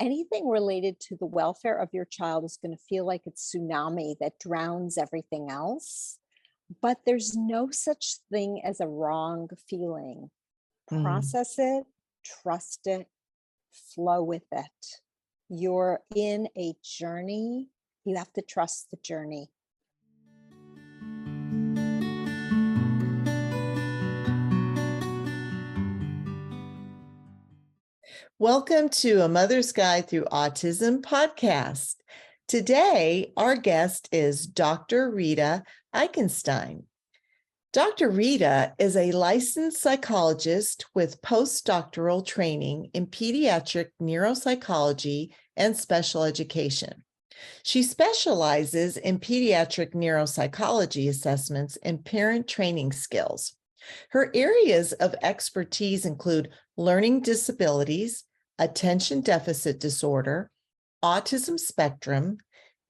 Anything related to the welfare of your child is going to feel like a tsunami that drowns everything else. But there's no such thing as a wrong feeling. Mm. Process it, trust it, flow with it. You're in a journey. You have to trust the journey. Welcome to A Mother's Guide Through Autism podcast. Today, our guest is Dr. Rita Eichenstein. Dr. Rita is a licensed psychologist with postdoctoral training in pediatric neuropsychology and special education. She specializes in pediatric neuropsychology assessments and parent training skills. Her areas of expertise include learning disabilities, attention deficit disorder, autism spectrum,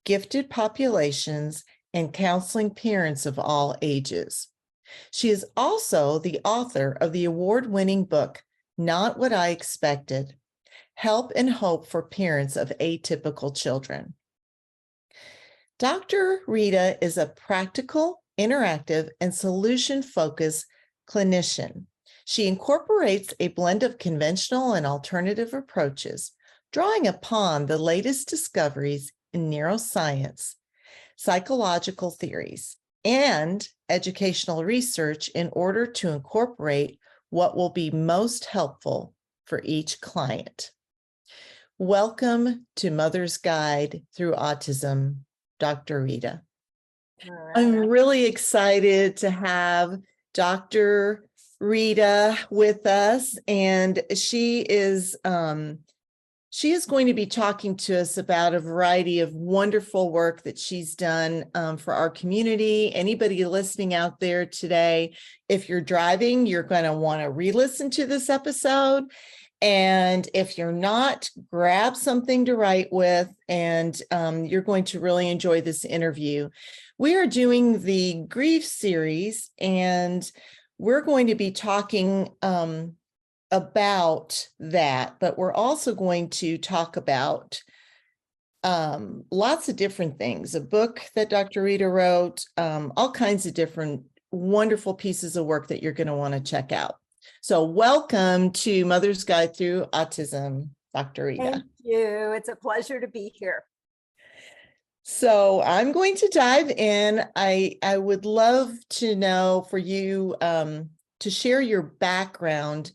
gifted populations, and counseling parents of all ages. She is also the author of the award-winning book, Not What I Expected: Help and Hope for Parents of Atypical Children. Dr. Rita is a practical, interactive, and solution-focused clinician. She incorporates a blend of conventional and alternative approaches, drawing upon the latest discoveries in neuroscience, psychological theories, and educational research in order to incorporate what will be most helpful for each client. Welcome to Mother's Guide Through Autism, Dr. Rita. Right. I'm really excited to have Dr. Rita with us, and she is going to be talking to us about a variety of wonderful work that she's done for our community. Anybody listening out there today, if you're driving, you're going to want to re-listen to this episode. And if you're not, grab something to write with, and you're going to really enjoy this interview. We are doing the grief series, and we're going to be talking about that, but we're also going to talk about lots of different things. A book that Dr. Rita wrote, all kinds of different wonderful pieces of work that you're going to want to check out. So welcome to Mother's Guide Through Autism, Dr. Rita. Thank you. It's a pleasure to be here. So I'm going to dive in. I would love to know for you to share your background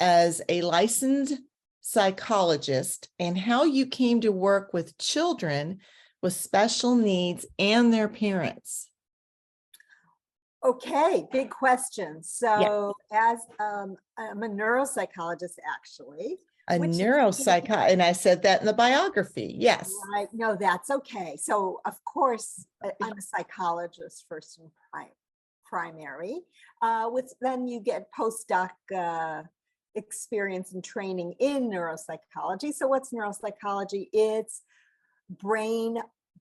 as a licensed psychologist and how you came to work with children with special needs and their parents. Okay, big question. So as I'm a neuropsychologist, actually. A neuropsychologist, and I said that in the biography, yes. Right, no, that's okay. So of course, I'm a psychologist first and primary. Then you get postdoc experience and training in neuropsychology. So what's neuropsychology? It's brain,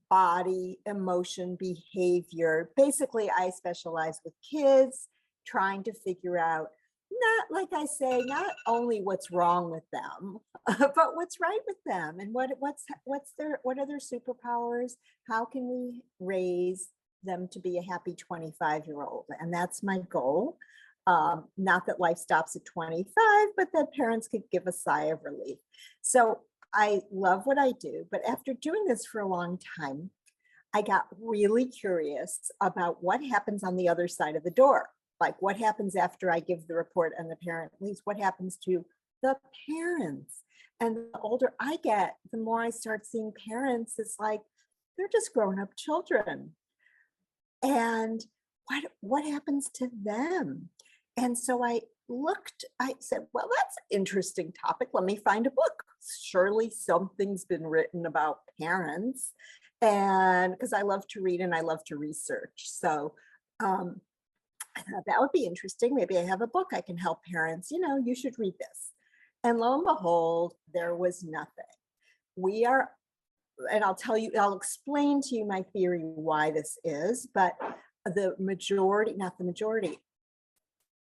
body, emotion, behavior. Basically, I specialize with kids trying to figure out, not like I say, not only what's wrong with them, but what's right with them, and what are their superpowers? How can we raise them to be a happy 25-year-old? And that's my goal. Not that life stops at 25, but that parents could give a sigh of relief. So I love what I do, but after doing this for a long time, I got really curious about what happens on the other side of the door. Like what happens after I give the report and the parent leaves? What happens to the parents? And the older I get, the more I start seeing parents, it's like they're just grown-up children. And what happens to them? And so I said, well, that's an interesting topic. Let me find a book. Surely something's been written about parents. And because I love to read and I love to research. So I thought that would be interesting. Maybe I have a book I can help parents. You should read this. And lo and behold, there was nothing. And I'll explain to you my theory why this is, but not the majority,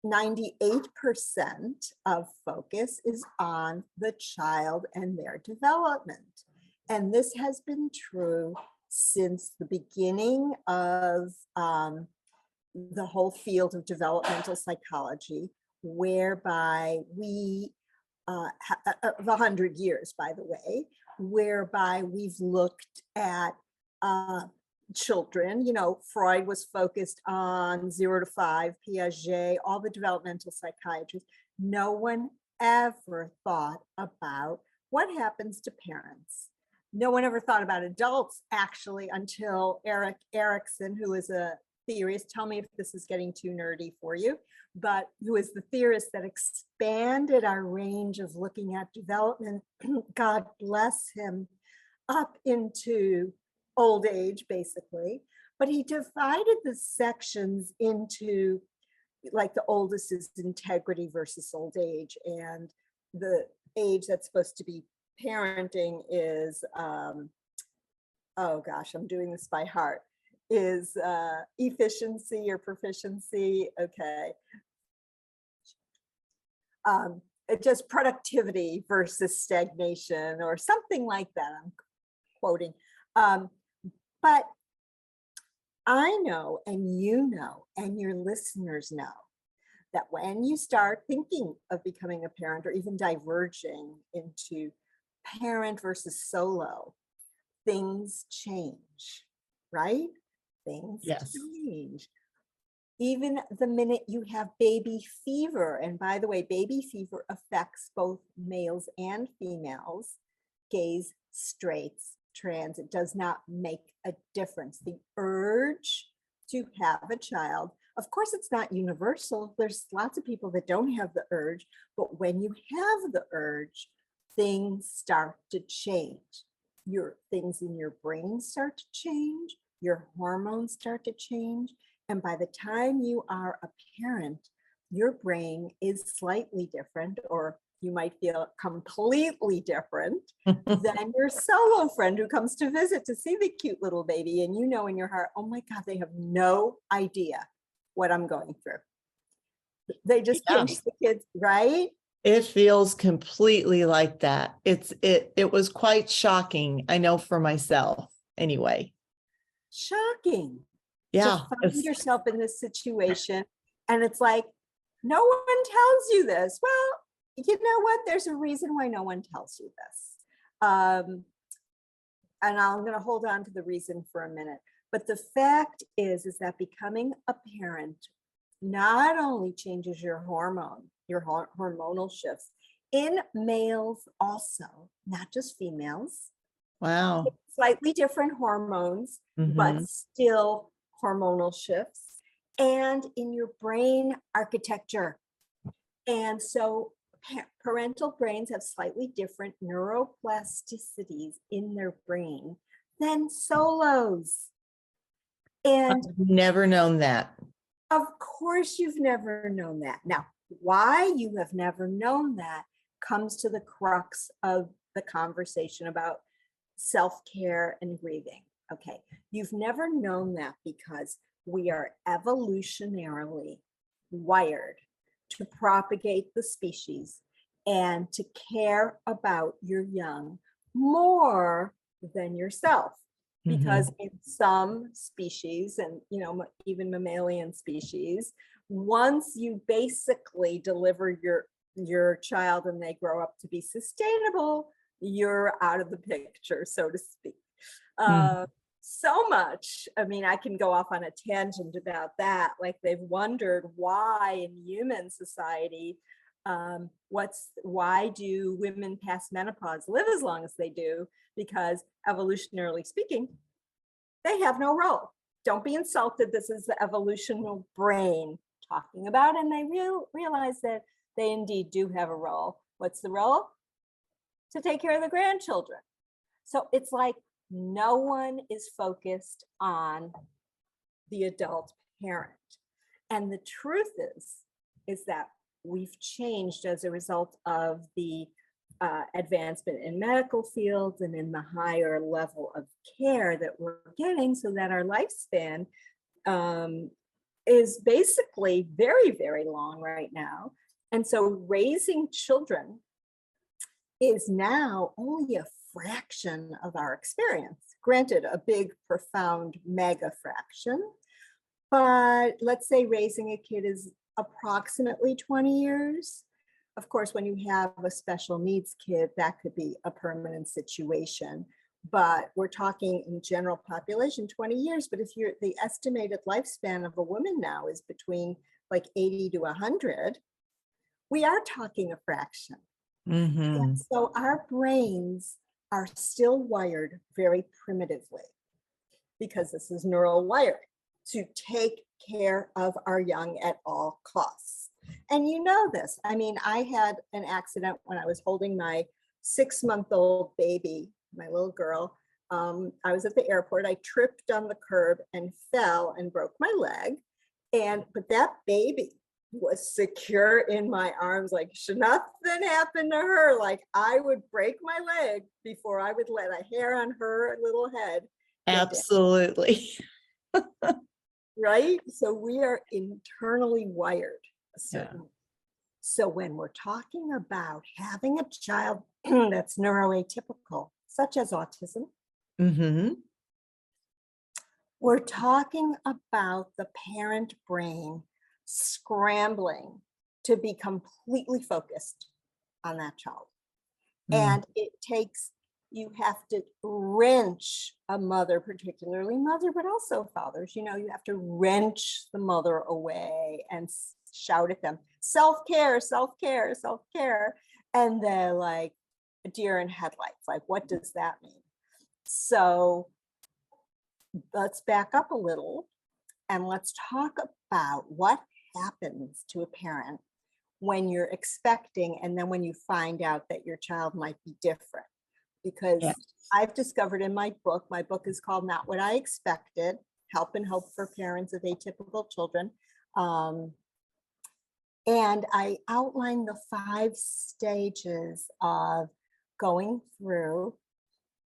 98% of focus is on the child and their development. And this has been true since the beginning of the whole field of developmental psychology, whereby we, of 100 years, by the way, whereby we've looked at children. Freud was focused on 0 to 5, Piaget, all the developmental psychiatrists. No one ever thought about what happens to parents. No one ever thought about adults, actually, until Erik Erikson, who is a theorist, tell me if this is getting too nerdy for you, but who is the theorist that expanded our range of looking at development, God bless him, up into old age, basically. But he divided the sections into, like, the oldest is integrity versus old age, and the age that's supposed to be parenting is, oh gosh, I'm doing this by heart, is efficiency or proficiency. Okay. Just productivity versus stagnation or something like that. I'm quoting. But I know, and your listeners know, that when you start thinking of becoming a parent or even diverging into parent versus solo, things change, right? Things Yes. change. Even the minute you have baby fever, and by the way, baby fever affects both males and females, gays, straights, trans, it does not make a difference. The urge to have a child, of course, it's not universal. There's lots of people that don't have the urge, but when you have the urge, things start to change. Your things in your brain start to change, your hormones start to change. And by the time you are a parent, your brain is slightly different, or you might feel completely different than your solo friend who comes to visit to see the cute little baby. And you know in your heart, oh my God, they have no idea what I'm going through. They just pinch the kids, right? It feels completely like that. It was quite shocking, I know, for myself anyway. Shocking. Yeah. To find yourself in this situation. And it's like, no one tells you this. Well, you know what? There's a reason why no one tells you this. And I'm going to hold on to the reason for a minute. But the fact is that becoming a parent not only changes your hormonal shifts in males also, not just females. Wow. Slightly different hormones, but still hormonal shifts, and in your brain architecture. And so parental brains have slightly different neuroplasticities in their brain than solos. And I've never known that. Of course, you've never known that. Now, why you have never known that comes to the crux of the conversation about self-care and grieving. Okay, you've never known that because we are evolutionarily wired to propagate the species and to care about your young more than yourself. Because in some species, and even mammalian species, once you basically deliver your child and they grow up to be sustainable, you're out of the picture, so to speak. So much. I mean, I can go off on a tangent about that. Like, they've wondered why in human society, why do women past menopause live as long as they do? Because evolutionarily speaking, they have no role. Don't be insulted. This is the evolutional brain talking about, and they realize that they indeed do have a role. What's the role? To take care of the grandchildren. So it's like no one is focused on the adult parent. And the truth is that we've changed as a result of the advancement in medical fields and in the higher level of care that we're getting, so that our lifespan is basically very, very long right now. And so raising children is now only a fraction of our experience. Granted, a big, profound, mega fraction. But let's say raising a kid is approximately 20 years. Of course, when you have a special needs kid, that could be a permanent situation. But we're talking in general population, 20 years. But if you're the estimated lifespan of a woman now is between like 80 to 100, we are talking a fraction. And so our brains are still wired very primitively, because this is neural wiring, to take care of our young at all costs. And you know this. I mean, I had an accident when I was holding my 6-month-old baby, my little girl. I was at the airport. I tripped on the curb and fell and broke my leg. But that baby was secure in my arms, like should nothing happen to her. Like I would break my leg before I would let a hair on her little head. Absolutely. Right? So we are internally wired a certain way. So when we're talking about having a child that's neuroatypical, such as autism, we're talking about the parent brain scrambling to be completely focused on that child. And it takes, you have to wrench a mother, particularly mother, but also fathers, you know, you have to wrench the mother away and shout at them, self-care, self-care, self-care. And they're like a deer in headlights. Like, what does that mean? So let's back up a little and let's talk about what happens to a parent when you're expecting and then when you find out that your child might be different. Because I've discovered in my book is called Not What I Expected, Help and Hope for Parents of Atypical Children. And I outline the 5 stages of going through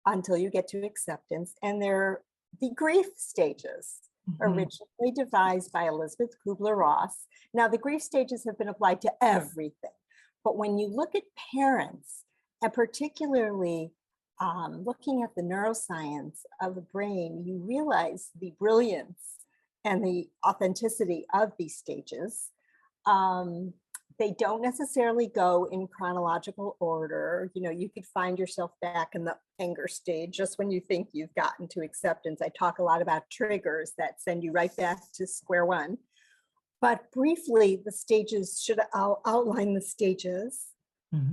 until you get to acceptance. And they're the grief stages, originally devised by Elizabeth Kubler-Ross. Now, the grief stages have been applied to everything. But when you look at parents, and particularly looking at the neuroscience of the brain, you realize the brilliance and the authenticity of these stages. They don't necessarily go in chronological order. You know, you could find yourself back in the anger stage just when you think you've gotten to acceptance. I talk a lot about triggers that send you right back to square one. But briefly, the stages, I'll outline the stages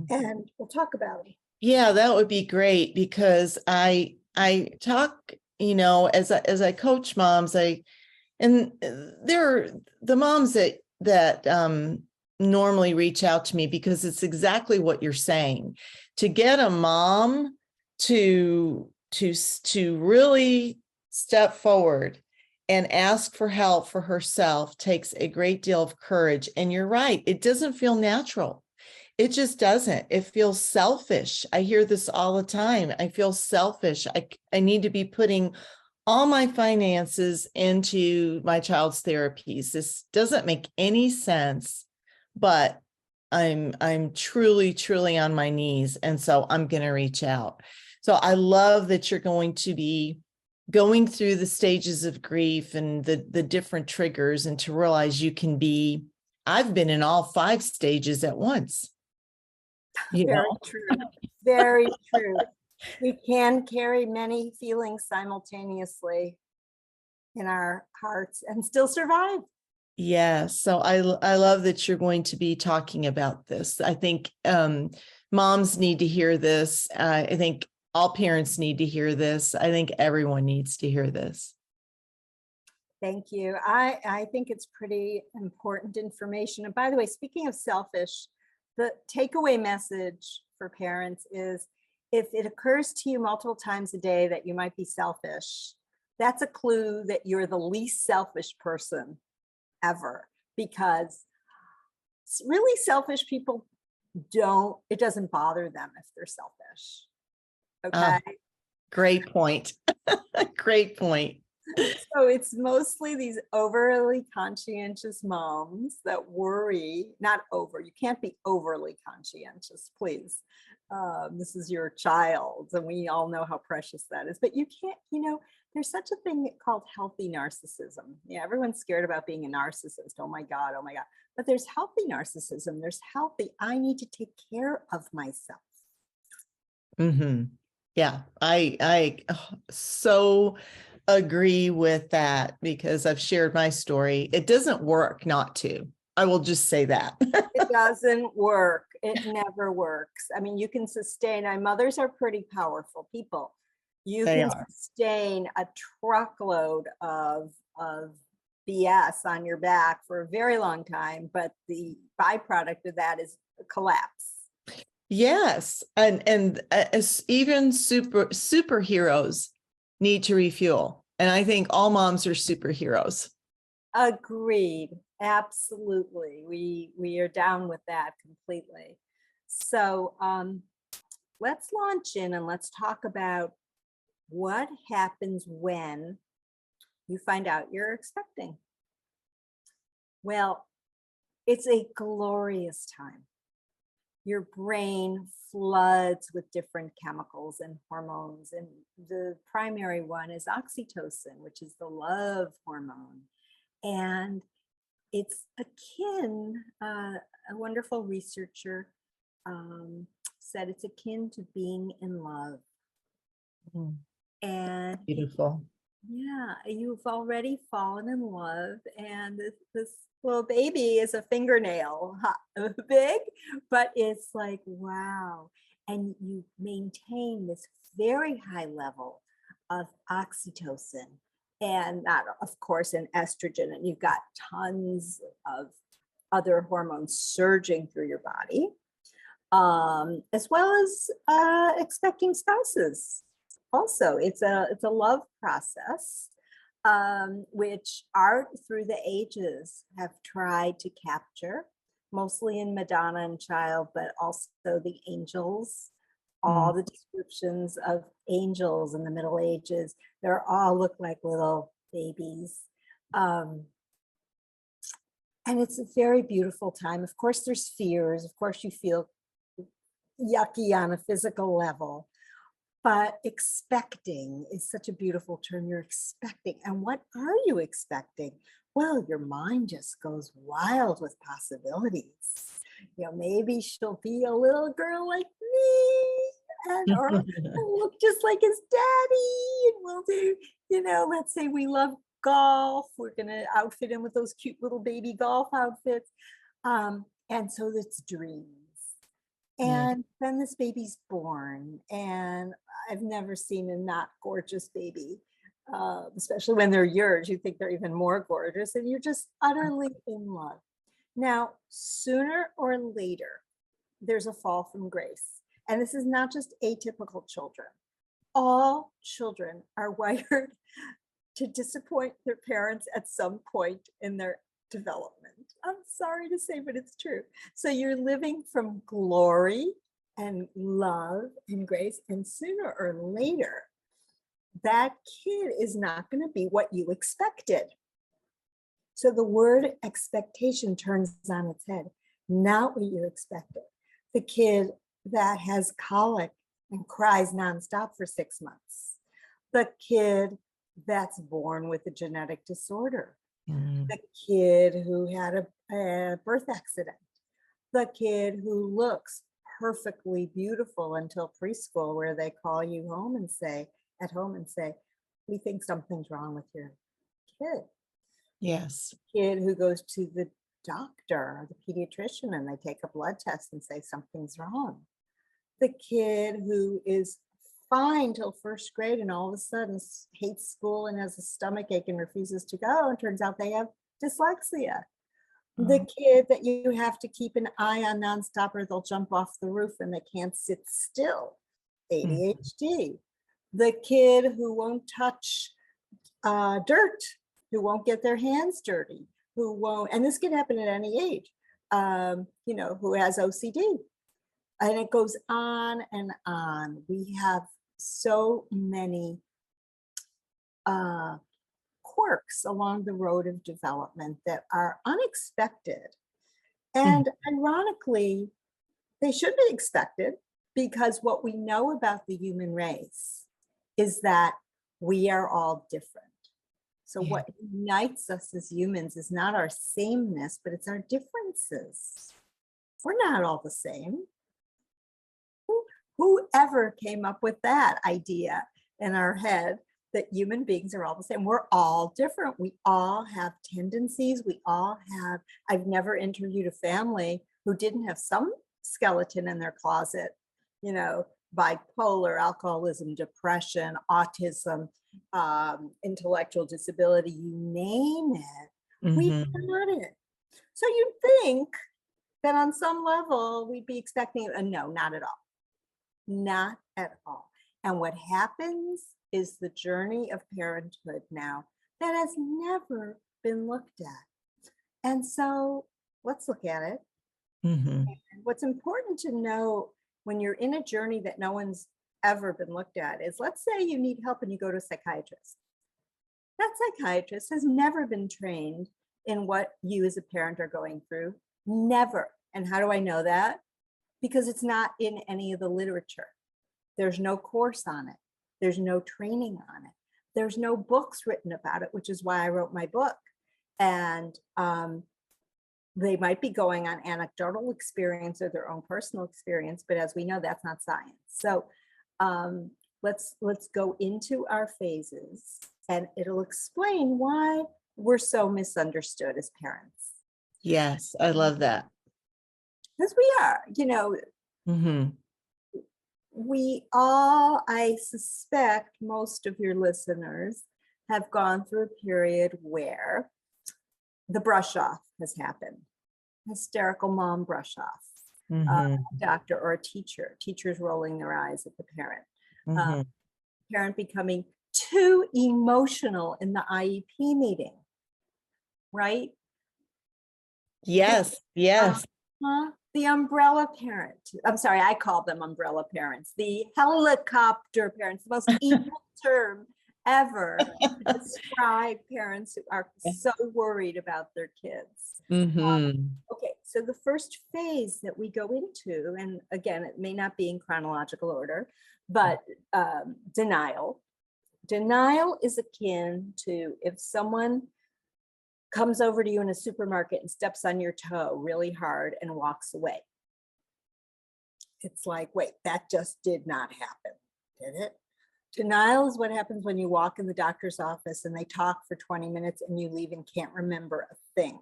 and we'll talk about it. Yeah, that would be great, because I talk, you know, as I coach moms, and there are the moms that normally reach out to me because it's exactly what you're saying. To get a mom to really step forward and ask for help for herself takes a great deal of courage. And you're right, it doesn't feel natural. It just doesn't. It feels selfish. I hear this all the time. I feel selfish. I need to be putting all my finances into my child's therapies. This doesn't make any sense, but I'm truly, truly on my knees. And so I'm going to reach out. So I love that you're going to be going through the stages of grief and the different triggers, and to realize you can be, I've been in all 5 stages at once. Very true. Very true. We can carry many feelings simultaneously in our hearts and still survive. Yeah. So I love that you're going to be talking about this. I think moms need to hear this. I think all parents need to hear this. I think everyone needs to hear this. Thank you. I think it's pretty important information. And by the way, speaking of selfish, the takeaway message for parents is, if it occurs to you multiple times a day that you might be selfish, that's a clue that you're the least selfish person ever, because really selfish people it doesn't bother them if they're selfish. Okay. Great point. Great point. So it's mostly these overly conscientious moms that worry, not over, you can't be overly conscientious, please. This is your child, and we all know how precious that is. But you can't, there's such a thing called healthy narcissism. Yeah, everyone's scared about being a narcissist. Oh my God, oh my God. But there's healthy narcissism. There's healthy, I need to take care of myself. Hmm. Yeah, I so agree with that because I've shared my story. It doesn't work not to. I will just say that. It doesn't work. It never works. I mean, you can sustain, and mothers are pretty powerful people. You They can are. sustain a truckload of BS on your back for a very long time, but the byproduct of that is collapse. Yes, and as even superheroes need to refuel, and I think all moms are superheroes. Agreed. Absolutely. We are down with that completely. So let's launch in and let's talk about what happens when you find out you're expecting. Well, it's a glorious time. Your brain floods with different chemicals and hormones. And the primary one is oxytocin, which is the love hormone. And it's akin, a wonderful researcher said it's akin to being in love. Mm, And beautiful. yeah, you've already fallen in love, and this little baby is a fingernail big, but it's like, wow. And you maintain this very high level of oxytocin and that, of course, an estrogen, and you've got tons of other hormones surging through your body, as well as expecting spouses. Also, it's a love process, which art through the ages have tried to capture, mostly in Madonna and Child, but also the angels. All the descriptions of angels in the Middle Ages, they all look like little babies. And it's a very beautiful time. Of course, there's fears. Of course, you feel yucky on a physical level. But expecting is such a beautiful term. You're expecting. And what are you expecting? Well, your mind just goes wild with possibilities. Maybe she'll be a little girl like me, or look just like his daddy. And we'll do, let's say we love golf. We're going to outfit him with those cute little baby golf outfits. And so it's dreams. And then this baby's born, and I've never seen a not gorgeous baby, especially when they're yours. You think they're even more gorgeous, and you're just utterly in love. Now, sooner or later, there's a fall from grace. And this is not just atypical children. All children are wired to disappoint their parents at some point in their development. I'm sorry to say, but it's true. So you're living from glory and love and grace, and sooner or later, that kid is not going to be what you expected. So the word expectation turns on its head. Not what you expected. The kid that has colic and cries nonstop for 6 months. The kid that's born with a genetic disorder. The kid who had a birth accident, the kid who looks perfectly beautiful until preschool, where they call you home and say, we think something's wrong with your kid. Yes. Kid who goes to the doctor or the pediatrician and they take a blood test and say something's wrong. The kid who is fine till first grade and all of a sudden hates school and has a stomach ache and refuses to go, and turns out they have dyslexia. The kid that you have to keep an eye on nonstop or they'll jump off the roof and they can't sit still, ADHD. The kid who won't touch dirt, who won't get their hands dirty, who won't, and this can happen at any age, who has OCD. And it goes on and on. We have so many quirks along the road of development that are unexpected. And ironically, they should be expected, because what we know about the human race is that we are all different. So what unites us as humans is not our sameness, but it's our differences. We're not all the same. Whoever came up with that idea in our head that human beings are all the same? We're all different. We all have tendencies. We all have, I've never interviewed a family who didn't have some skeleton in their closet, you know, bipolar, alcoholism, depression, autism, intellectual disability, you name it, we've got it. So you'd think that on some level we'd be expecting, no, not at all. Not at all. And what happens is the journey of parenthood now that has never been looked at. And so let's look at it. And what's important to know when you're in a journey that no one's ever been looked at is, let's say you need help and you go to a psychiatrist. That psychiatrist has never been trained in what you as a parent are going through. Never. And how do I know that? Because it's not in any of the literature. There's no course on it. There's no training on it. There's no books written about it, which is why I wrote my book. And they might be going on anecdotal experience or their own personal experience, but as we know, that's not science. So let's go into our phases, and it'll explain why we're so misunderstood as parents. Yes, I love that. Because we are, you know, we all, I suspect most of your listeners have gone through a period where the brush off has happened. Hysterical mom brush off. A doctor or a teacher, teachers rolling their eyes at the parent. Parent becoming too emotional in the IEP meeting, right? Yes, yes. The umbrella parent. I'm sorry, I call them umbrella parents. The helicopter parents, the most evil term ever to describe parents who are so worried about their kids. Okay, so the first phase that we go into, and again, it may not be in chronological order, but denial. Denial is akin to if someone comes over to you in a supermarket and steps on your toe really hard and walks away. It's like, wait, that just did not happen, did it? Denial is what happens when you walk in the doctor's office and they talk for 20 minutes and you leave and can't remember a thing.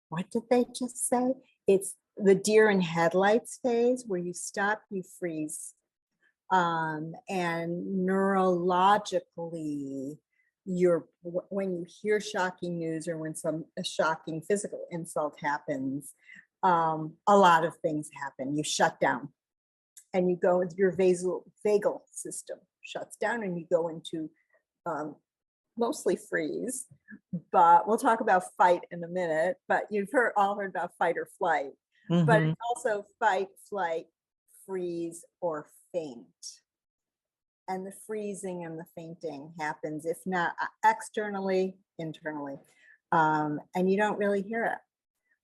What did they just say? It's the deer in headlights phase where you stop, you freeze. And neurologically, when you hear shocking news or when a shocking physical insult happens, a lot of things happen. You shut down and you go into your vagal system shuts down and you go into mostly freeze, but we'll talk about fight in a minute, but you've all heard about fight or flight, but it's also fight, flight, freeze, or faint. And the freezing and the fainting happens, if not externally, internally. And you don't really hear it,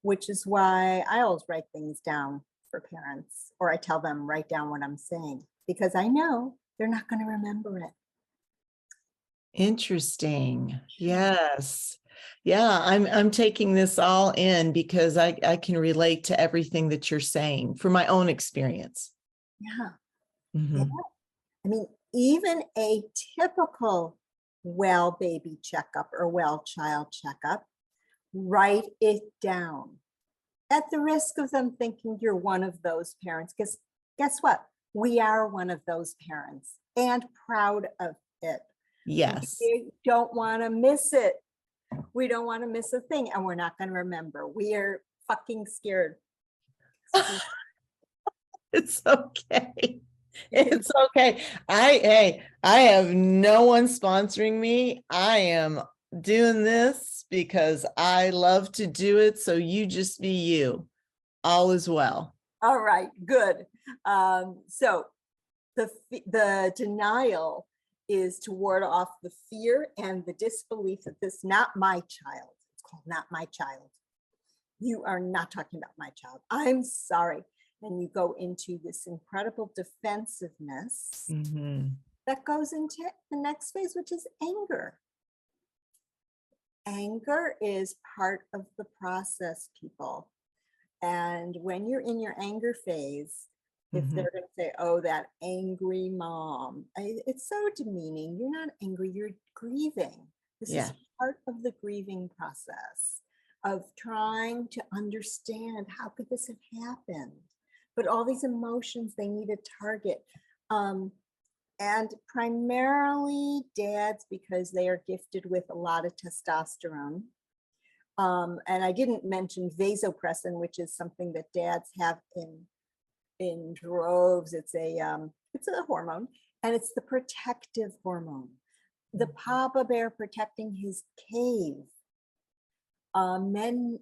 which is why I always write things down for parents, or I tell them, write down what I'm saying, because I know they're not going to remember it. Interesting. Yes. Yeah, I'm taking this all in because I can relate to everything that you're saying from my own experience. Yeah. Yeah. I mean, even a typical well baby checkup or well child checkup, write it down at the risk of them thinking you're one of those parents. Because guess what? We are one of those parents and proud of it. Yes. We don't want to miss it. We don't want to miss a thing, and we're not going to remember. We are fucking scared. It's okay. It's okay. I have no one sponsoring me. I am doing this because I love to do it. So you just be you. All is well. All right, good. So the denial is to ward off the fear and the disbelief that this is not my child. It's called not my child. You are not talking about my child. I'm sorry. And you go into this incredible defensiveness that goes into the next phase, which is anger. Anger is part of the process, people. And when you're in your anger phase, if they're going to say, oh, that angry mom, it's so demeaning. You're not angry, you're grieving. This is part of the grieving process of trying to understand how could this have happened? But all these emotions, they need a target. And primarily dads, because they are gifted with a lot of testosterone. And I didn't mention vasopressin, which is something that dads have in droves. It's a hormone, and it's the protective hormone. The Papa Bear protecting his cave. Men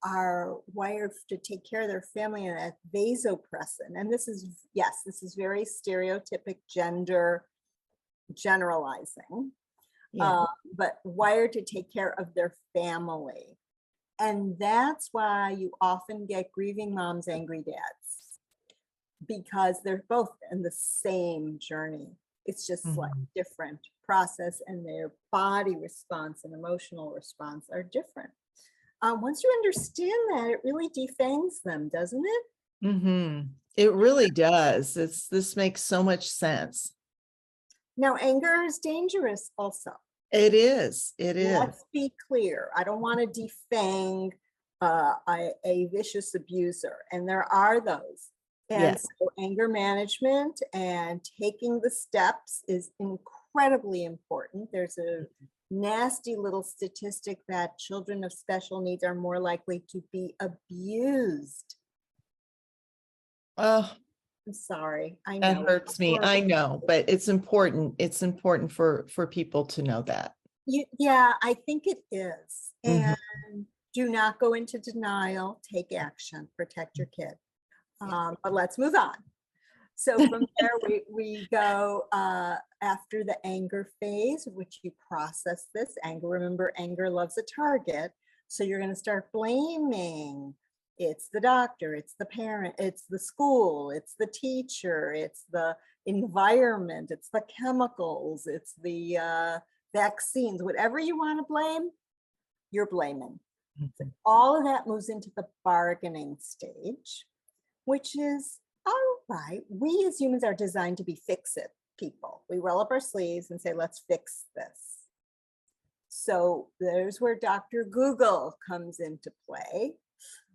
are wired to take care of their family, and at vasopressin. And this is very stereotypic gender generalizing, but wired to take care of their family. And that's why you often get grieving moms, angry dads, because they're both in the same journey. It's just like different process, and their body response and emotional response are different. Once you understand that, it really defangs them, doesn't it? It really does. This makes so much sense. Now, anger is dangerous also. It is. It is. Let's be clear. I don't want to defang a vicious abuser, and there are those. And so anger management and taking the steps is incredibly important. There's a nasty little statistic that children of special needs are more likely to be abused. Oh, I'm sorry. I know that hurts me. I know, but it's important. It's important for people to know that. Yeah, I think it is. And do not go into denial. Take action. Protect your kid. But let's move on. So from there, we go after the anger phase, which you process this anger. Remember, anger loves a target. So you're going to start blaming. It's the doctor, it's the parent, it's the school, it's the teacher, it's the environment, it's the chemicals, it's the vaccines, whatever you want to blame, you're blaming. So all of that moves into the bargaining stage, which is, all right, we as humans are designed to be fix-it people. We roll up our sleeves and say, let's fix this. So there's where Dr. Google comes into play,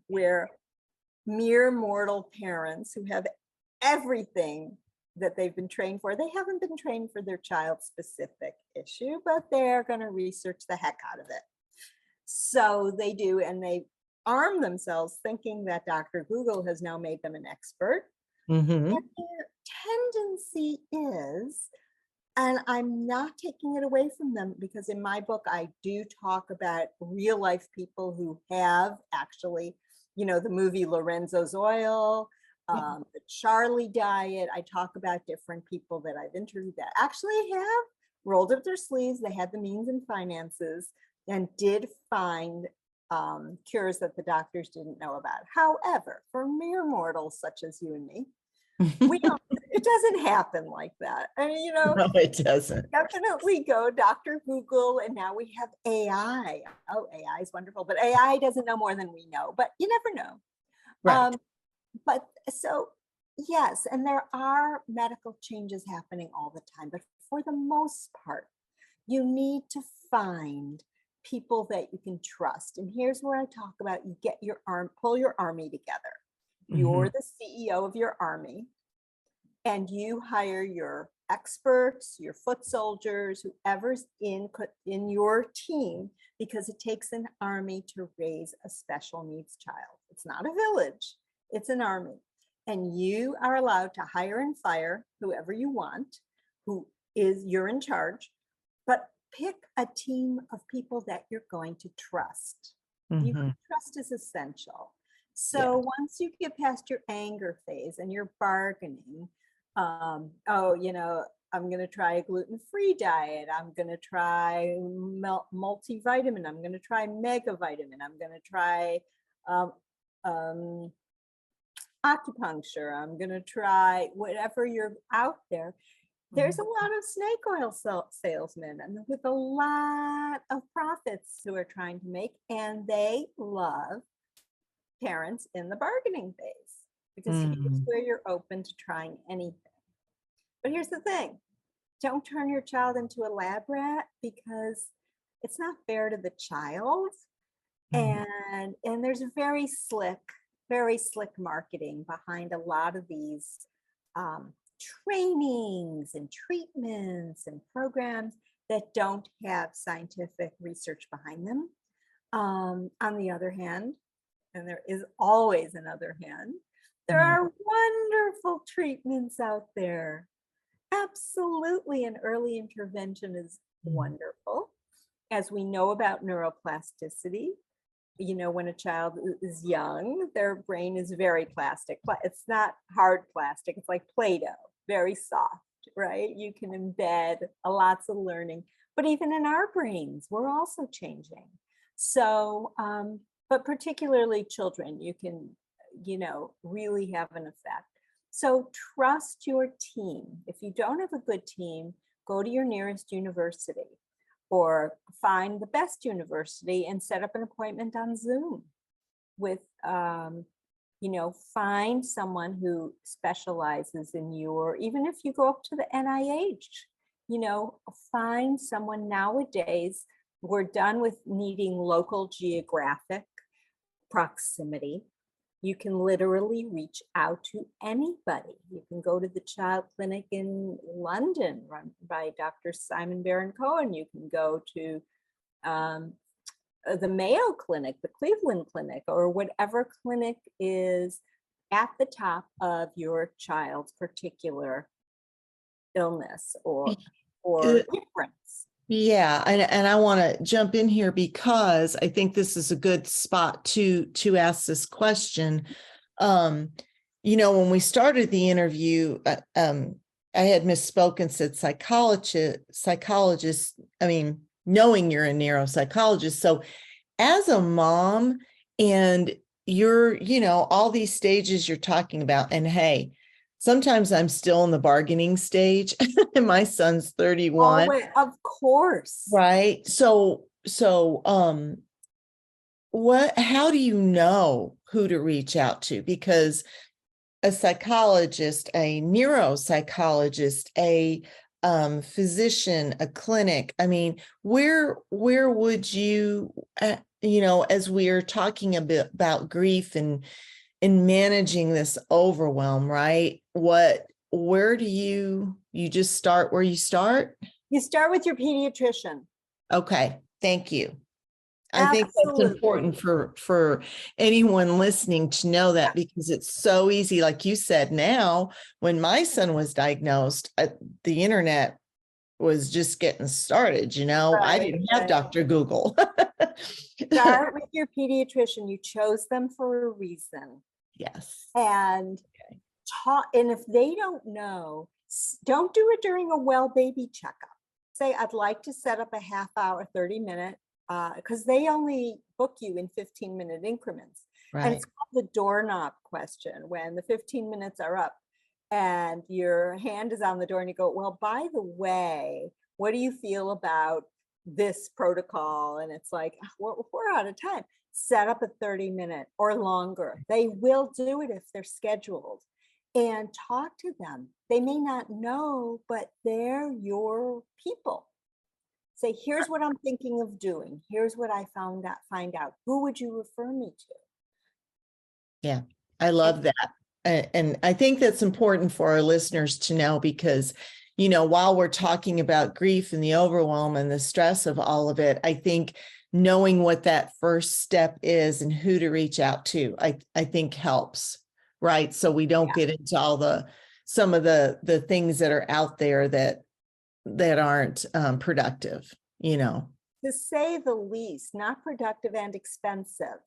where mere mortal parents who have everything that they've been trained for, they haven't been trained for their child's specific issue, but they're going to research the heck out of it. So they do, and they arm themselves thinking that Dr. Google has now made them an expert. And their tendency is, and I'm not taking it away from them, because in my book, I do talk about real life people who have actually, you know, the movie Lorenzo's Oil, the Charlie diet. I talk about different people that I've interviewed that actually have rolled up their sleeves. They had the means and finances and did find cures that the doctors didn't know about. However, for mere mortals such as you and me, we don't, it doesn't happen like that. And you know, no, it doesn't. Definitely go Dr. Google, and now we have AI. Oh, AI is wonderful, but AI doesn't know more than we know, but you never know. Right. But so, yes, and there are medical changes happening all the time, but for the most part, you need to find people that you can trust. And here's where I talk about, you get your pull your army together. You're the CEO of your army, and you hire your experts, your foot soldiers, whoever's in your team, because it takes an army to raise a special needs child. It's not a village, it's an army. And you are allowed to hire and fire whoever you want, you're in charge, but pick a team of people that you're going to trust. Trust is essential. So once you get past your anger phase and you're bargaining, oh, you know, I'm going to try a gluten-free diet. I'm going to try multivitamin. I'm going to try mega vitamin. I'm going to try acupuncture. I'm going to try whatever you're out there. There's a lot of snake oil salesmen and with a lot of profits who are trying to make, and they love parents in the bargaining phase because here's where you're open to trying anything. But here's the thing, don't turn your child into a lab rat because it's not fair to the child. And there's very slick marketing behind a lot of these trainings and treatments and programs that don't have scientific research behind them. On the other hand, and there is always another hand, there are wonderful treatments out there. Absolutely, an early intervention is wonderful. As we know about neuroplasticity, you know, when a child is young, their brain is very plastic. It's not hard plastic, it's like Play-Doh, very soft, right? You can embed lots of learning, but even in our brains, we're also changing. So, but particularly children, you can, you know, really have an effect. So trust your team. If you don't have a good team, go to your nearest university or find the best university and set up an appointment on Zoom with, you know, find someone who specializes in you, or even if you go up to the NIH, you know, find someone. Nowadays, we're done with needing local geographic proximity. You can literally reach out to anybody. You can go to the child clinic in London run by Dr. Simon Baron-Cohen. You can go to the Mayo Clinic, the Cleveland Clinic, or whatever clinic is at the top of your child's particular illness or difference. Yeah, and I want to jump in here because I think this is a good spot to ask this question. You know, when we started the interview, I had misspoken, said psychologist. I mean, knowing you're a neuropsychologist. So as a mom, and you're, you know, all these stages you're talking about, and hey, sometimes I'm still in the bargaining stage. And my son's 31. Oh, of course. Right. So how do you know who to reach out to? Because a psychologist, a neuropsychologist, a physician, a clinic, I mean, where would you, you know, as we are talking a bit about grief and managing this overwhelm, right? Where do you just start where you start? You start with your pediatrician. Okay, thank you. I Absolutely. think that's important for anyone listening to know that, because it's so easy. Like you said, now, when my son was diagnosed, the internet was just getting started, you know, I didn't have Dr. Google. Start with your pediatrician. You chose them for a reason. Yes. And and if they don't know, don't do it during a well baby checkup. Say, I'd like to set up a half hour, 30-minute, because they only book you in 15-minute increments. Right. And it's called the doorknob question, when the 15 minutes are up and your hand is on the door and you go, well, by the way, what do you feel about this protocol? And it's like, we're out of time. Set up a 30-minute or longer. They will do it if they're scheduled. And talk to them. They may not know, but they're your people. Say, here's what I'm thinking of doing. Here's what I find out. Who would you refer me to? Yeah, I love that. And I think that's important for our listeners to know, because, you know, while we're talking about grief and the overwhelm and the stress of all of it, I think knowing what that first step is and who to reach out to, I think helps. Right. So we don't get into all some of the things that are out there that aren't productive, you know. To say the least, not productive and expensive.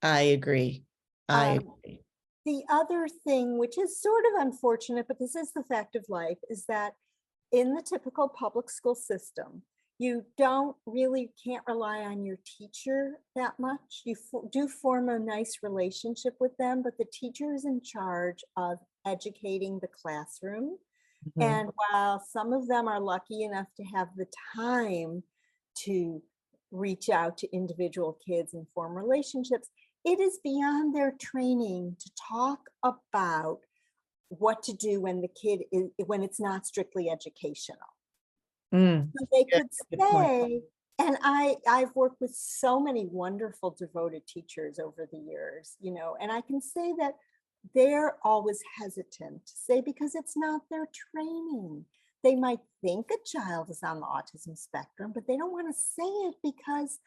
I agree. I agree. the other thing, which is sort of unfortunate, but this is the fact of life, is that in the typical public school system, you can't rely on your teacher that much. You do form a nice relationship with them, but the teacher is in charge of educating the classroom. Mhm. And while some of them are lucky enough to have the time to reach out to individual kids and form relationships, it is beyond their training to talk about what to do when when it's not strictly educational. Mm, So they yeah, could good point. say, and I've worked with so many wonderful devoted teachers over the years, and I can say that they're always hesitant to say because it's not their training. They might think a child is on the autism spectrum, but they don't want to say it because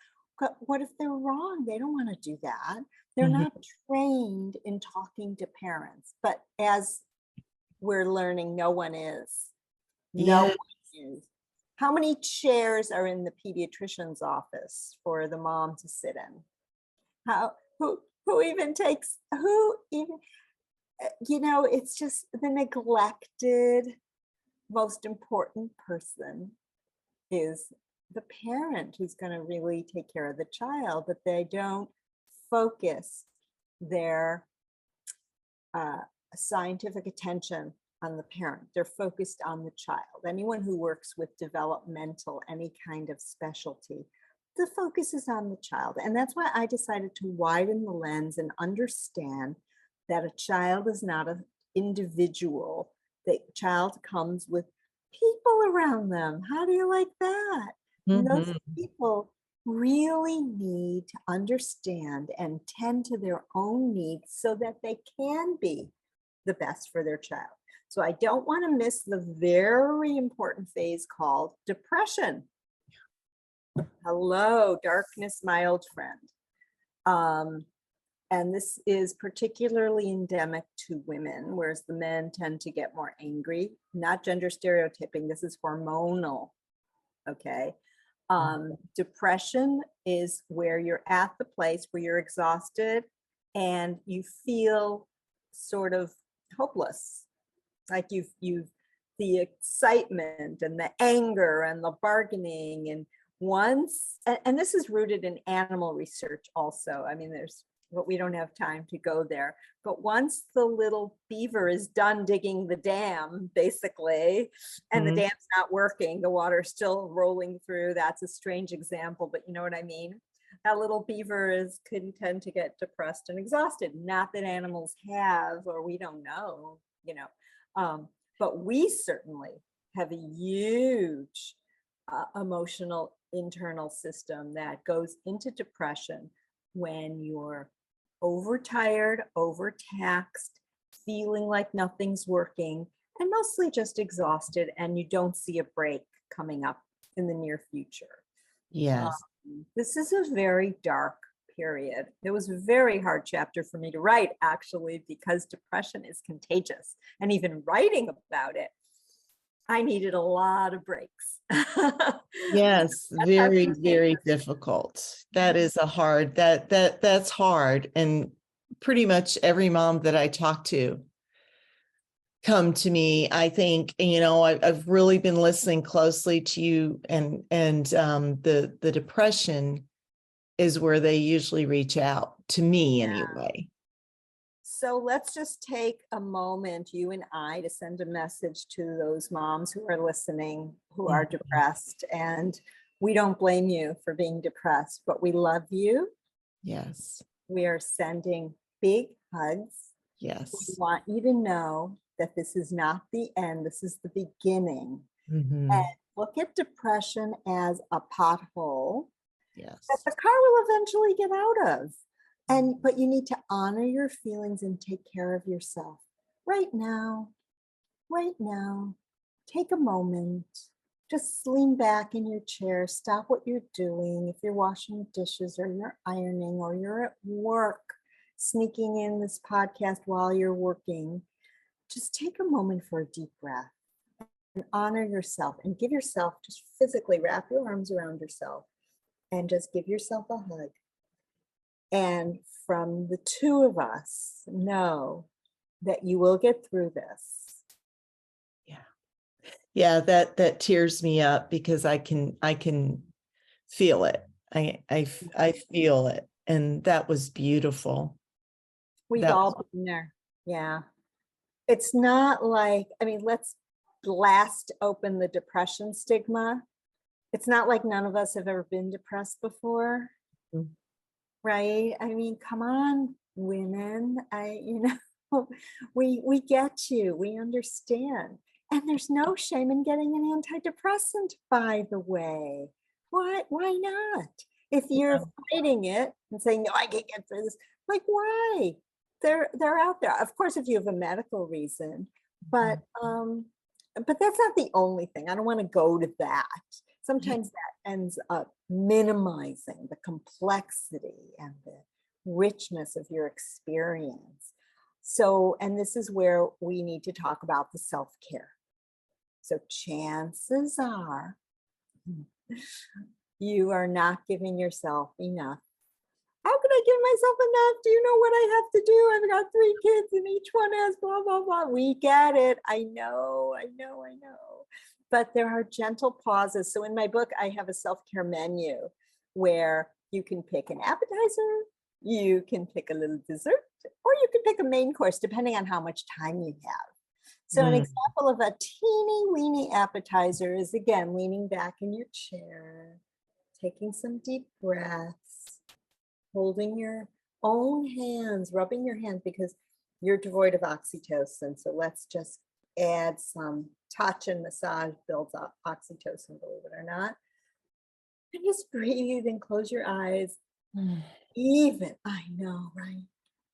what if they're wrong? They don't want to do that. They're Mhm. not trained in talking to parents. But as we're learning, no one is. No Yeah. one is. How many chairs are in the pediatrician's office for the mom to sit in? How who even takes who even it's just the neglected most important person is the parent who's going to really take care of the child, but they don't focus their uh, scientific attention on the parent. They're focused on the child. Anyone who works with developmental, any kind of specialty, the focus is on the child. And that's why I decided to widen the lens and understand that a child is not an individual. The child comes with people around them. How do you like that? And those Mhm. people really need to understand and tend to their own needs so that they can be the best for their child. So I don't want to miss the very important phase called depression. Hello, darkness, my old friend. And this is particularly endemic to women, whereas the men tend to get more angry. Not gender stereotyping, this is hormonal. Okay. Depression is where you're at the place where you're exhausted and you feel sort of hopeless, like you've the excitement and the anger and the bargaining, and and this is rooted in animal research also. I mean, but we don't have time to go there. But once the little beaver is done digging the dam, basically, and the Mhm. dam's not working, the water's still rolling through. That's a strange example, but you know what I mean? That little beaver can tend to get depressed and exhausted. Not that animals have, or we don't know. But we certainly have a huge emotional internal system that goes into depression when you're overtired, overtaxed, feeling like nothing's working, and mostly just exhausted, and you don't see a break coming up in the near future. Yes. This is a very dark period. It was a very hard chapter for me to write, actually, because depression is contagious. And even writing about it, I needed a lot of breaks. That's Yes, how very, very contagious. difficult. That is a hard, that's hard. And pretty much every mom that I talk to come to me. I think, I've really been listening closely to you, and the depression is where they usually reach out to me anyway. So let's just take a moment, you and I, to send a message to those moms who are listening, who are Mhm. depressed. And we don't blame you for being depressed, but we love you. Yes. We are sending big hugs. We Yes. want you to know that this is not the end, this is the beginning. And Mhm. look at depression as a pothole that Yes. the car will eventually get out of. But you need to honor your feelings and take care of yourself right now. Right now, take a moment. Just lean back in your chair, stop what you're doing. If you're washing dishes or you're ironing or you're at work, sneaking in this podcast while you're working, just take a moment for a deep breath and honor yourself and give yourself, just physically wrap your arms around yourself and just give yourself a hug. And from the two of us, know that you will get through this. Yeah. Yeah, that tears me up because I can feel it. I feel it. And that was beautiful. We've That all been there. Yeah. It's not like, I mean, let's blast open the depression stigma. It's not like none of us have ever been depressed before, Mm. right? I mean, come on, women. We get you. We understand. And there's no shame in getting an antidepressant, by the way. Why not? If you're fighting it and saying, no, I can't get through this, like, why? They're out there. Of course, if you have a medical reason, but that's not the only thing. I don't want to go to that. Sometimes that ends up minimizing the complexity and the richness of your experience. So, and this is where we need to talk about the self-care. So chances are you are not giving yourself enough. How can I give myself enough? Do you know what I have to do? I've got 3 kids and each one has blah, blah, blah. We get it. I know. But there are gentle pauses. So in my book, I have a self-care menu where you can pick an appetizer, you can pick a little dessert, or you can pick a main course, depending on how much time you have. So an example of a teeny weeny appetizer is, again, leaning back in your chair, taking some deep breaths, holding your own hands, rubbing your hands, because you're devoid of oxytocin. So let's just add some touch and massage builds up oxytocin, believe it or not. And just breathe and close your eyes. Even, I know, right?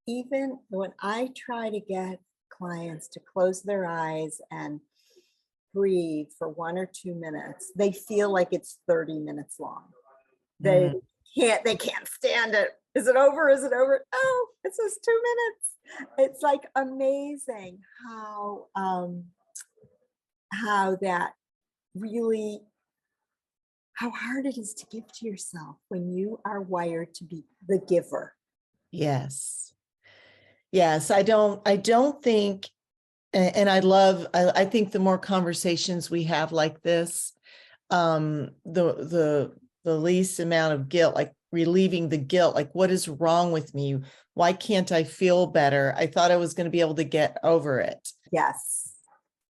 Even when I try to get clients to close their eyes and breathe for 1 or 2 minutes, they feel like it's 30 minutes long. They can't stand it. Is it over? Is it over? Oh, it's just 2 minutes. It's like amazing how that really, how hard it is to give to yourself when you are wired to be the giver. Yes. Yes. I don't think, and I think the more conversations we have like this, the least amount of guilt, like relieving the guilt, like what is wrong with me? Why can't I feel better? I thought I was going to be able to get over it. Yes.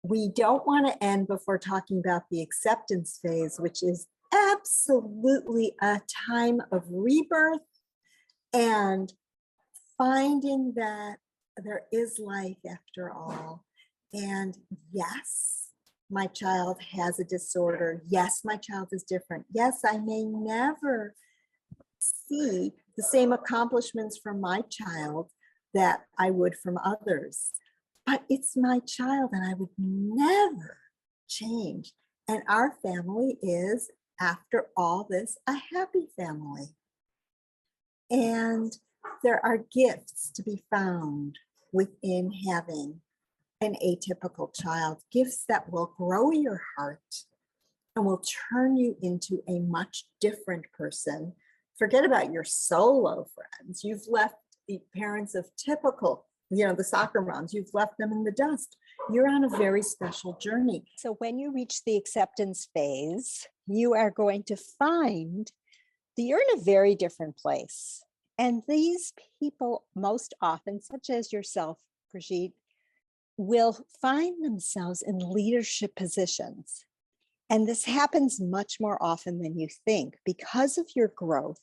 We don't want to end before talking about the acceptance phase, which is absolutely a time of rebirth and finding that there is life after all. And yes, my child has a disorder. Yes, my child is different. Yes, I may never see the same accomplishments from my child that I would from others. But it's my child and I would never change. And our family is, after all this, a happy family. And there are gifts to be found within having an atypical child, gifts that will grow your heart and will turn you into a much different person. Forget about your solo friends. You've left the parents of typical, the soccer moms, you've left them in the dust. You're on a very special journey. So when you reach the acceptance phase, you are going to find that you're in a very different place. And these people, most often, such as yourself, Brigitte, will find themselves in leadership positions. And this happens much more often than you think because of your growth.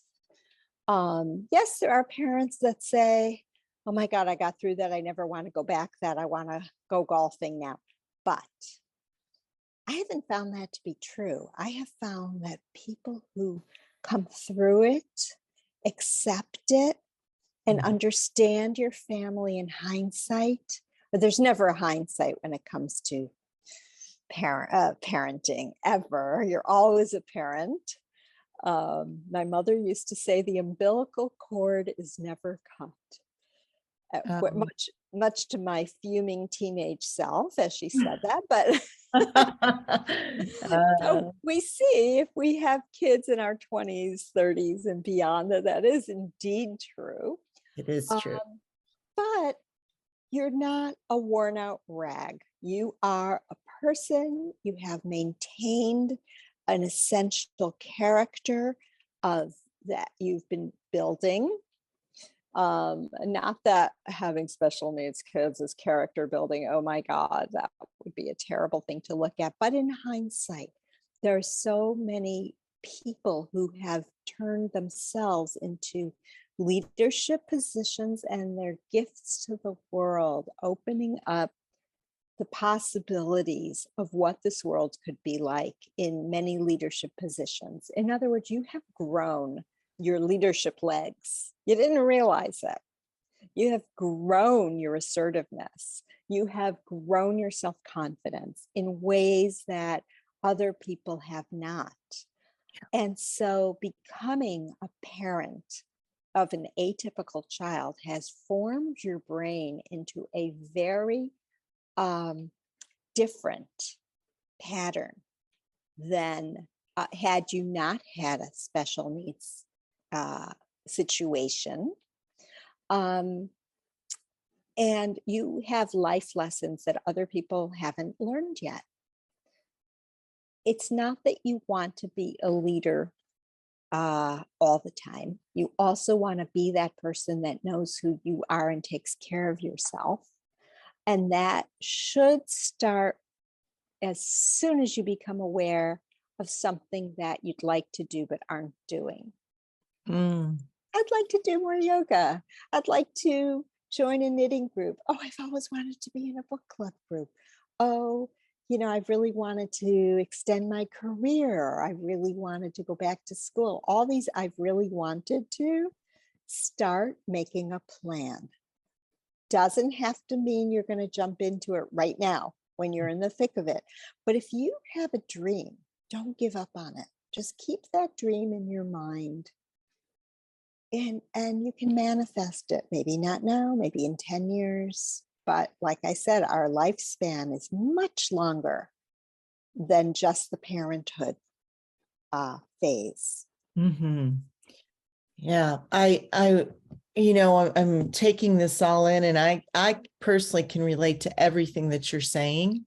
Yes, there are parents that say, oh my God, I got through that. I never want to go back that. I want to go golfing now. But I haven't found that to be true. I have found that people who come through it, accept it, and understand your family in hindsight, but there's never a hindsight when it comes to parenting ever. You're always a parent. My mother used to say the umbilical cord is never cut. much to my fuming teenage self as she said that, but so we see if we have kids in our 20s, 30s, and beyond that is indeed true. It is true. But you're not a worn out rag. You are a person. You have maintained an essential character of that you've been building. Not that having special needs kids is character building. Oh my God, that would be a terrible thing to look at. But in hindsight, there are so many people who have turned themselves into leadership positions and their gifts to the world, opening up the possibilities of what this world could be like in many leadership positions. In other words, you have grown your leadership legs. You didn't realize it. You have grown your assertiveness. You have grown your self-confidence in ways that other people have not. And so becoming a parent of an atypical child has formed your brain into a very different pattern than had you not had a special needs situation. And you have life lessons that other people haven't learned yet. It's not that you want to be a leader all the time. You also want to be that person that knows who you are and takes care of yourself. And that should start as soon as you become aware of something that you'd like to do but aren't doing. I'd like to do more yoga. I'd like to join a knitting group. Oh, I've always wanted to be in a book club group. Oh, I've really wanted to extend my career. I really wanted to go back to school. All these I've really wanted to. Start making a plan. Doesn't have to mean you're going to jump into it right now when you're in the thick of it. But if you have a dream, don't give up on it. Just keep that dream in your mind. And you can manifest it. Maybe not now, maybe in 10 years. But like I said, our lifespan is much longer than just the parenthood phase. Mm-hmm. Yeah, I'm taking this all in, and I personally can relate to everything that you're saying.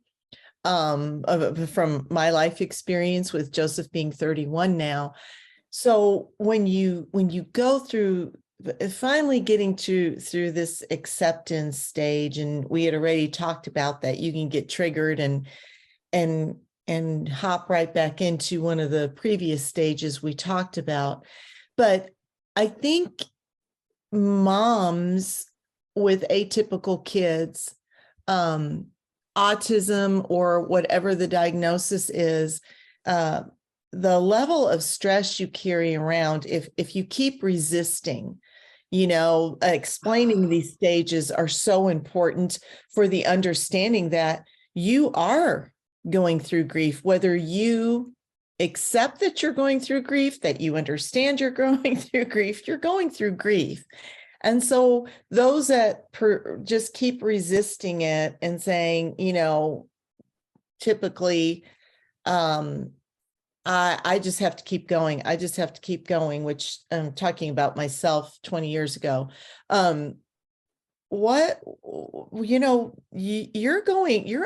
From my life experience with Joseph being 31 now. So when you go through finally getting through this acceptance stage, and we had already talked about that, you can get triggered and hop right back into one of the previous stages we talked about. But I think moms with atypical kids, autism or whatever the diagnosis is, the level of stress you carry around, if you keep resisting, explaining these stages are so important for the understanding that you are going through grief, whether you accept that you're going through grief, that you understand you're going through grief, you're going through grief. And so those that just keep resisting it and saying, typically, I just have to keep going. I just have to keep going, which I'm talking about myself 20 years ago. You're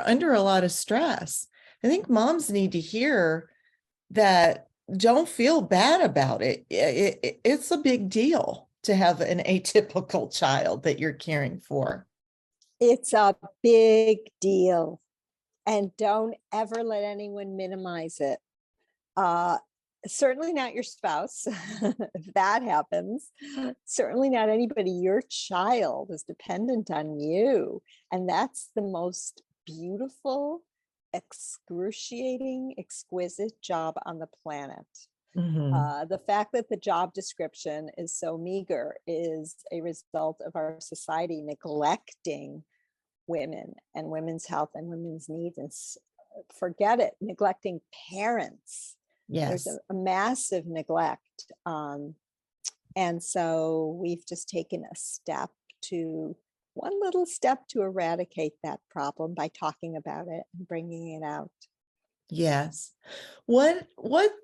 under a lot of stress. I think moms need to hear that. Don't feel bad about it. It's a big deal to have an atypical child that you're caring for. It's a big deal. And don't ever let anyone minimize it. Certainly not your spouse, if that happens. Certainly not anybody. Your child is dependent on you. And that's the most beautiful, excruciating, exquisite job on the planet. Mm-hmm. The fact that the job description is so meager is a result of our society neglecting women and women's health and women's needs, and forget it, neglecting parents. Yes. There's a massive neglect. And so we've just taken a step to one little step to eradicate that problem by talking about it and bringing it out. Yes. What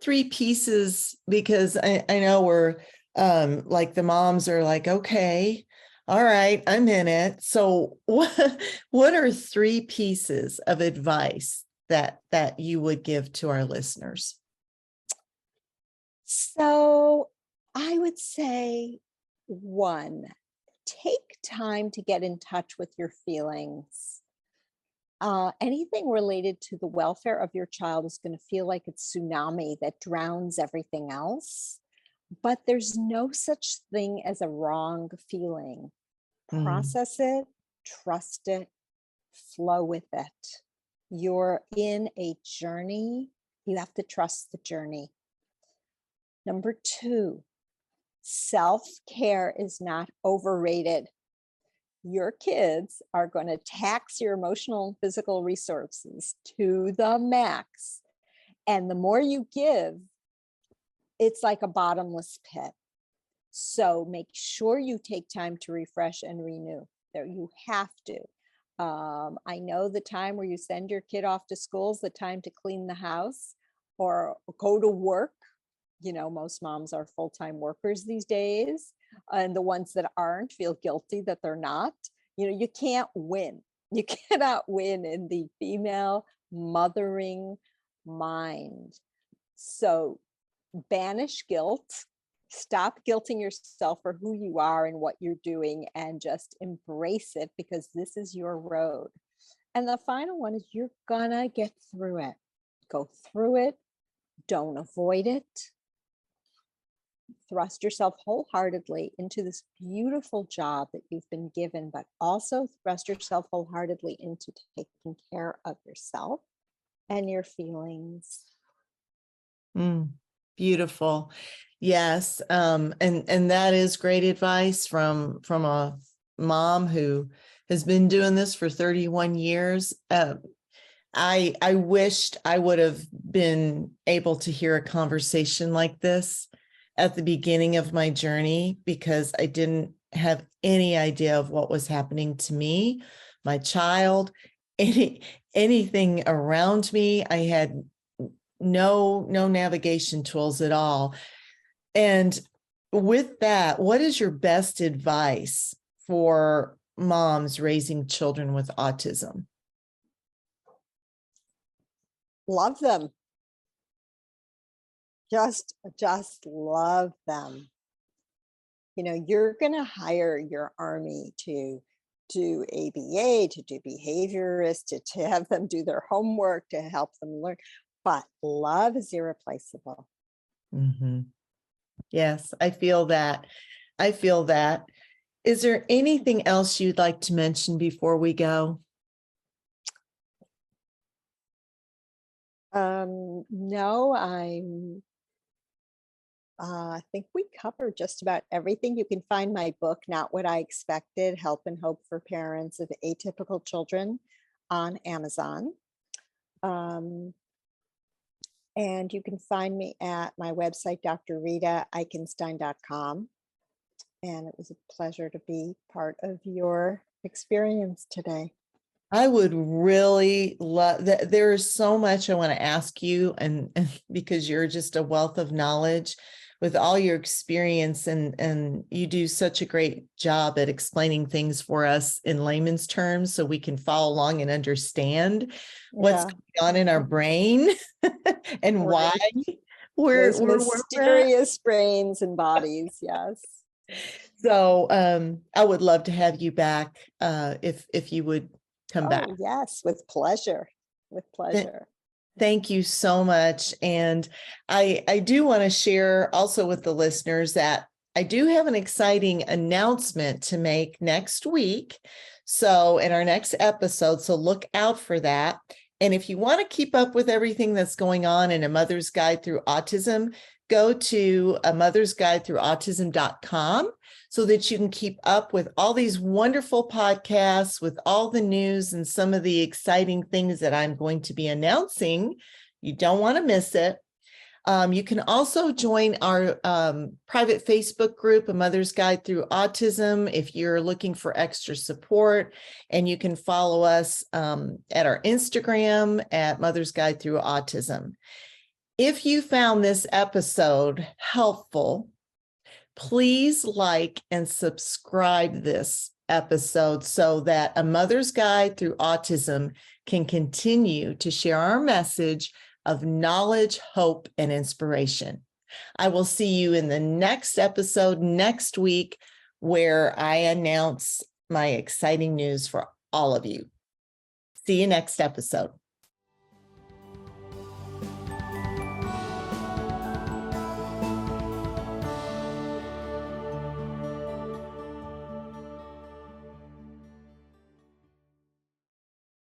three pieces, because I know we're like the moms are like, okay, all right, I'm in it. So what are three pieces of advice that you would give to our listeners? So I would say, one, take time to get in touch with your feelings. Anything related to the welfare of your child is going to feel like a tsunami that drowns everything else. But there's no such thing as a wrong feeling. Process it, trust it, flow with it. You're in a journey. You have to trust the journey. Number two, self-care is not overrated. Your kids are going to tax your emotional and physical resources to the max. And the more you give, it's like a bottomless pit. So make sure you take time to refresh and renew. There, you have to. I know the time where you send your kid off to school is the time to clean the house or go to work. You know, most moms are full-time workers these days, and the ones that aren't feel guilty that they're not. You know, you can't win. You cannot win in the female mothering mind. So banish guilt, stop guilting yourself for who you are and what you're doing, and just embrace it, because this is your road. And the final one is you're gonna get through it. Go through it. Don't avoid it. Thrust yourself wholeheartedly into this beautiful job that you've been given, but also thrust yourself wholeheartedly into taking care of yourself and your feelings. Beautiful. Yes. And that is great advice from a mom who has been doing this for 31 years. I wished I would have been able to hear a conversation like this at the beginning of my journey, because I didn't have any idea of what was happening to me, my child, anything around me. I had no navigation tools at all. And with that, what is your best advice for moms raising children with autism? Love them. Just love them. You know, you're going to hire your army to do ABA, to do behaviorists, to have them do their homework, to help them learn. But love is irreplaceable. Yes, I feel that. I feel that. Is there anything else you'd like to mention before we go? No, I think we covered just about everything. You can find my book, Not What I Expected, Help and Hope for Parents of Atypical Children, on Amazon. And you can find me at my website, drritaeichenstein.com. And it was a pleasure to be part of your experience today. I would really love that. There is so much I want to ask you, and because you're just a wealth of knowledge with all your experience, and you do such a great job at explaining things for us in layman's terms so we can follow along and understand what's going on in our brain and why we're mysterious brains and bodies. Yes. So I would love to have you back if you would come back. Yes, with pleasure. With pleasure. Thank you so much. And I do want to share also with the listeners that I do have an exciting announcement to make next week. So in our next episode, so look out for that. And if you want to keep up with everything that's going on in A Mother's Guide Through Autism, go to amothersguidethroughautism.com so that you can keep up with all these wonderful podcasts, with all the news and some of the exciting things that I'm going to be announcing. You don't want to miss it. You can also join our private Facebook group, A Mother's Guide Through Autism, if you're looking for extra support. And you can follow us at our Instagram at Mother's Guide Through Autism. If you found this episode helpful, please like and subscribe this episode so that A Mother's Guide Through Autism can continue to share our message of knowledge, hope, and inspiration. I will see you in the next episode next week, where I announce my exciting news for all of you. See you next episode.